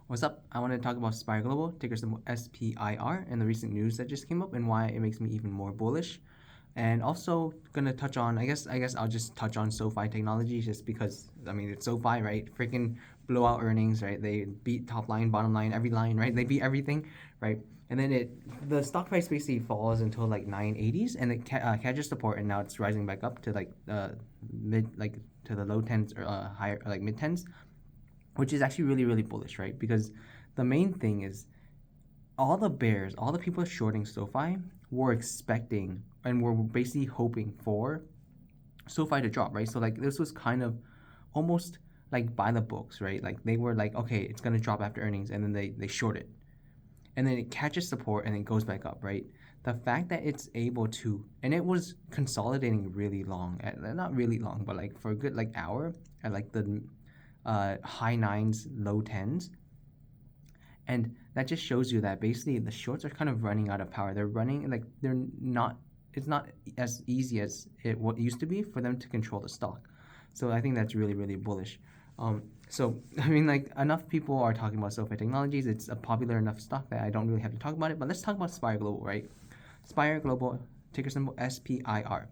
What's up? I want to talk about SPIR Global, ticker symbol SPIR, and the recent news that just came up and why it makes me even more bullish. And also gonna touch on, I guess I'll just touch on SoFi technology just because it's SoFi, right? Freaking blowout earnings, right? They beat top line, bottom line, every line, right? They beat everything, right? And then the stock price basically falls until like 980s, and it catches support, and now it's rising back up to like to the low tens or higher like mid tens, which is actually really, really bullish, right? Because the main thing is all the bears, all the people shorting SoFi were expecting and were basically hoping for SoFi to drop, right? So like this was kind of almost like by the books, right? Like they were like, okay, it's gonna drop after earnings, and then they short it, and then it catches support and it goes back up, right? The fact that it's able to, and it was consolidating really long, not really long, but like for a good like hour at like the high nines, low tens, and that just shows you that basically the shorts are kind of running out of power. They're running like they're not. It's not as easy as what used to be for them to control the stock. So I think that's really, really bullish. So like enough people are talking about SoFi Technologies. It's a popular enough stock that I don't really have to talk about it. But let's talk about SPIR Global, right? SPIR Global, ticker symbol SPIR,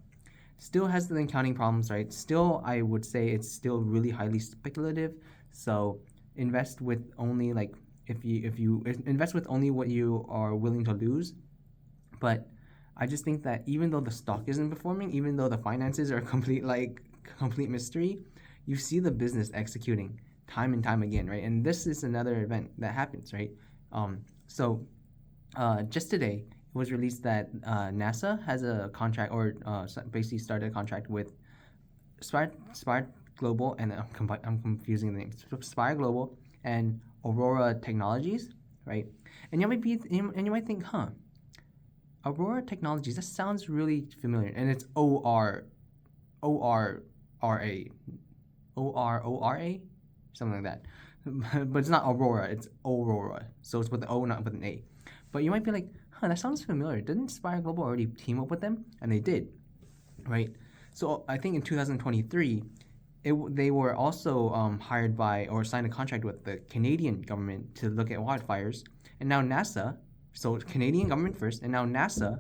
still has the accounting problems, right? Still, I would say it's still really highly speculative. So invest with only like if you invest with only what you are willing to lose. But I just think that even though the stock isn't performing, even though the finances are complete mystery, you see the business executing time and time again, right? And this is another event that happens, right? Just today, it was released that NASA has a contract, or basically started a contract with SPIR Global, and I'm confusing the names. SPIR Global and Aurora Technologies, right? And you might think, huh, Aurora Technologies, that sounds really familiar, and it's O-R-R-A, O-R-O-R-A, something like that. But it's not Aurora, it's Aurora. So it's with the O, not with an A. But you might be like, huh, that sounds familiar. Didn't SPIR Global already team up with them? And they did, right? So I think in 2023, they were also hired by or signed a contract with the Canadian government to look at wildfires. And now NASA, so Canadian government first, and now NASA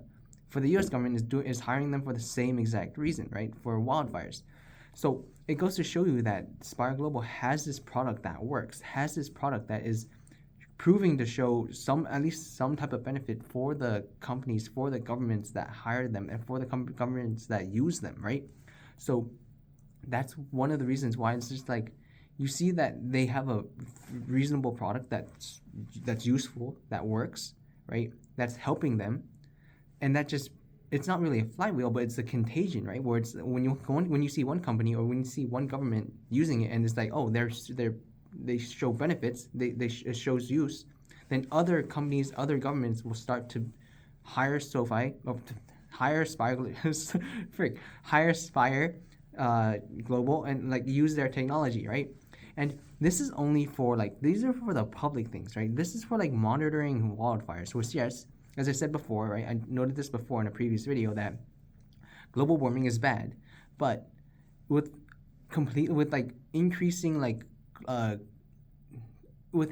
for the U.S. government is hiring them for the same exact reason, right? For wildfires. So it goes to show you that SPIR Global has this product that works, has this product that is proving to show at least some type of benefit for the companies, for the governments that hire them, and for the governments that use them, right? So that's one of the reasons why it's just like you see that they have a reasonable product that's useful, that works, right? That's helping them, and that just, it's not really a flywheel, but it's a contagion, right? Where it's when you see one company or when you see one government using it, and it's like, oh, they show benefits, it shows use, then other companies, other governments will start to hire SoFi, hire SPIR, hire SPIR Global, and like use their technology, right? And this is only for like, these are for the public things, right? This is for like monitoring wildfires, which, yes, as I said before, right? I noted this before in a previous video that global warming is bad, but with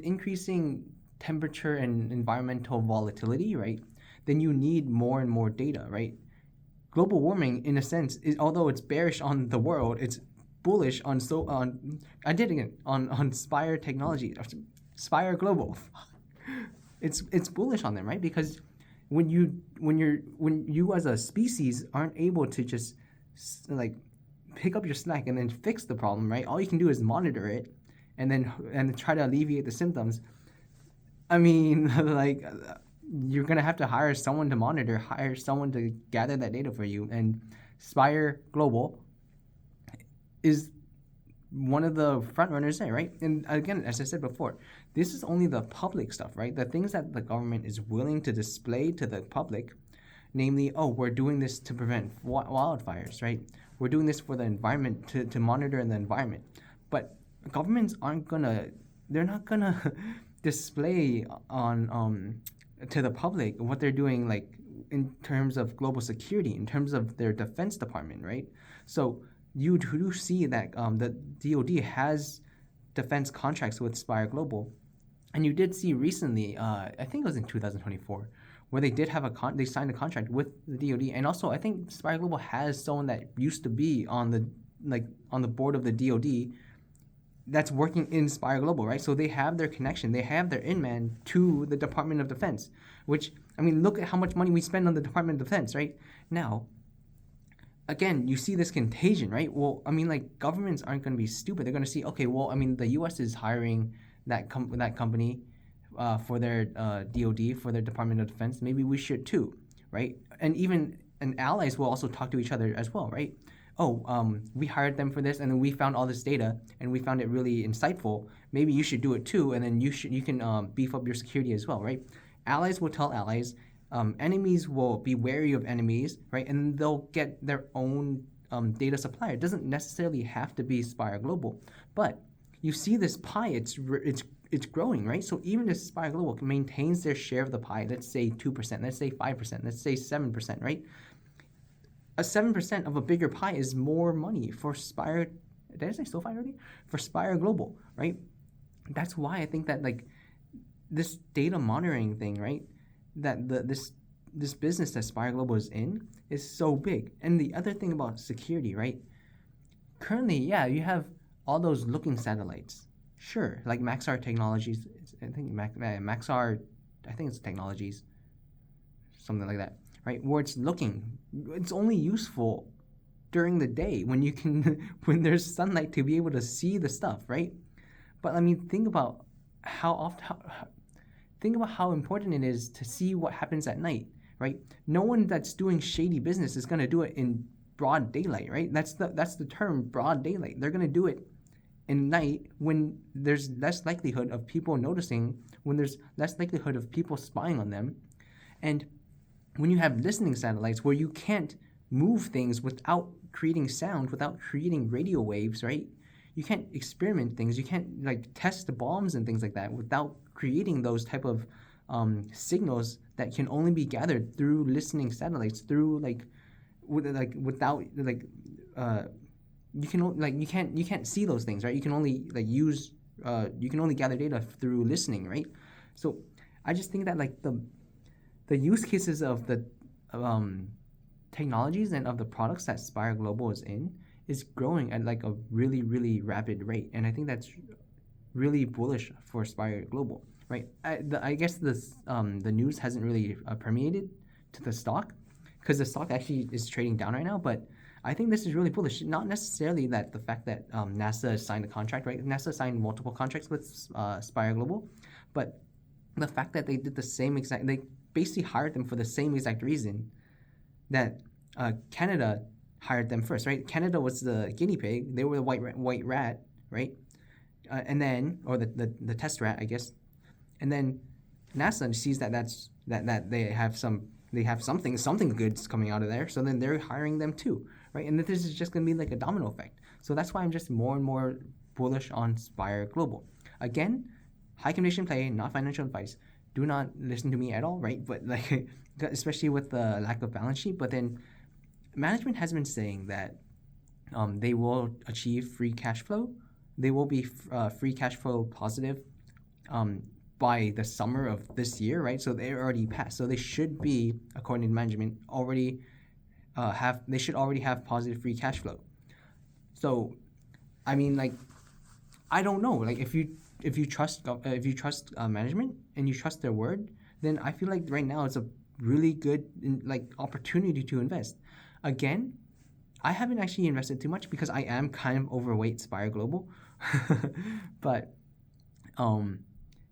increasing temperature and environmental volatility, right? Then you need more and more data, right? Global warming, in a sense, although it's bearish on the world, it's bullish on SPIR Technology, SPIR Global. It's bullish on them, right? Because when you as a species aren't able to just like pick up your slack and then fix the problem, right? All you can do is monitor it and try to alleviate the symptoms. I mean, like, you're gonna have to hire someone to monitor, hire someone to gather that data for you, and SPIR Global is one of the front runners there, right? And again, as I said before, this is only the public stuff, right? The things that the government is willing to display to the public, namely, oh, we're doing this to prevent wildfires, right? We're doing this for the environment, to monitor the environment. But governments they're not gonna display on to the public what they're doing, like in terms of global security, in terms of their defense department, right? So you do see that the DoD has defense contracts with SPIR Global, And you did see recently, I think it was in 2024, where they did have they signed a contract with the DoD, and also I think Spire Global has someone that used to be on the on the board of the DoD that's working in Spire Global, right? So they have their connection, they have their in-man to the Department of Defense, which, I mean, look at how much money we spend on the Department of Defense, right? Now, again, you see this contagion, right? Well, I mean, like, governments aren't going to be stupid. They're going to see, okay, well, I mean, the U.S. is hiring that company for their DoD, for their Department of Defense. Maybe we should too, right? And allies will also talk to each other as well, right? Oh, we hired them for this, and then we found all this data, and we found it really insightful. Maybe you should do it too, and then you can beef up your security as well, right? Allies will tell allies. Enemies will be wary of enemies, right? And they'll get their own data supplier. It doesn't necessarily have to be Spire Global, but you see this pie. It's growing, right? So even if Spire Global maintains their share of the pie, let's say 2%, let's say 5%, let's say 7%, right? A 7% of a bigger pie is more money for Spire. Did I say SoFi already? For Spire Global, right? That's why I think that, like, this data monitoring thing, right? That this business that Spire Global is in is so big. And the other thing about security, right? Currently, yeah, you have all those looking satellites. Sure, like Maxar Technologies. I think Maxar, I think it's Technologies, something like that, right? Where it's looking, it's only useful during the day when you can when there's sunlight to be able to see the stuff, right? But I mean, think about how important it is to see what happens at night, right? No one that's doing shady business is going to do it in broad daylight, right? That's the term, broad daylight. They're going to do it in night when there's less likelihood of people noticing, when there's less likelihood of people spying on them. And when you have listening satellites where you can't move things without creating sound, without creating radio waves, right? You can't experiment things. You can't, like, test the bombs and things like that without creating those type of signals that can only be gathered through listening satellites, through without you can't see those things, right? You can only you can only gather data through listening, right? So I just think that, like, the use cases of the technologies and of the products that Spire Global is in is growing at, like, a really, really rapid rate, and I think that's really bullish for Spire Global, right? I guess the news hasn't really permeated to the stock, because the stock actually is trading down right now, but I think this is really bullish. Not necessarily that the fact that NASA signed a contract, right? NASA signed multiple contracts with Spire Global, but the fact that they did they basically hired them for the same exact reason that Canada hired them first, right? Canada was the guinea pig. They were the white rat, right? And then, or the test rat, I guess. And then NASA sees that they have something good's coming out of there. So then they're hiring them too, right? And this is just going to be like a domino effect. So that's why I'm just more and more bullish on Spire Global. Again, high conviction play, not financial advice. Do not listen to me at all, right? But, like, especially with the lack of balance sheet. But then management has been saying that they will achieve free cash flow. They will be free cash flow positive by the summer of this year, right? So they already passed. So they should be, according to management, already have positive free cash flow. So, I mean, like, I don't know. Like, if you trust management and you trust their word, then I feel like right now it's a really good, like, opportunity to invest. Again, I haven't actually invested too much because I am kind of overweight Spire Global. But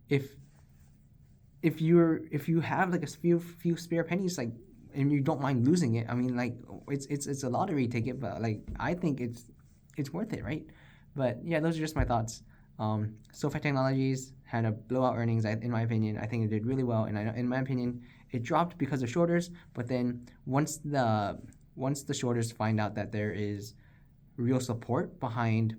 if you have, like, a few spare pennies, like, and you don't mind losing it, I mean, like, it's a lottery ticket, but, like, I think it's worth it, right? But yeah, those are just my thoughts. SoFi Technologies had a blowout earnings, in my opinion. I think it did really well, and in my opinion, it dropped because of shorters. But then once the shorters find out that there is real support behind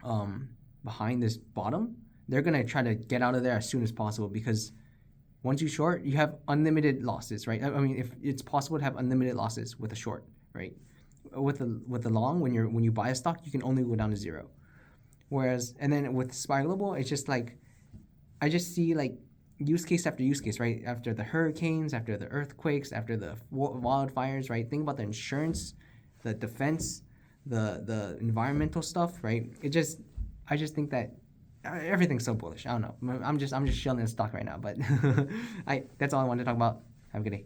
this bottom, they're gonna try to get out of there as soon as possible, because once you short, you have unlimited losses, right? I mean, if it's possible to have unlimited losses with a short, right? With the long, when you buy a stock, you can only go down to zero. Whereas, and then with Spire Global, it's just like I just see like use case after use case, right? After the hurricanes, after the earthquakes, after the wildfires, right? Think about the insurance, the defense, the environmental stuff, right? I just think that everything's so bullish. I don't know. I'm just chilling in stock right now, but I that's all I wanted to talk about. Have a good day.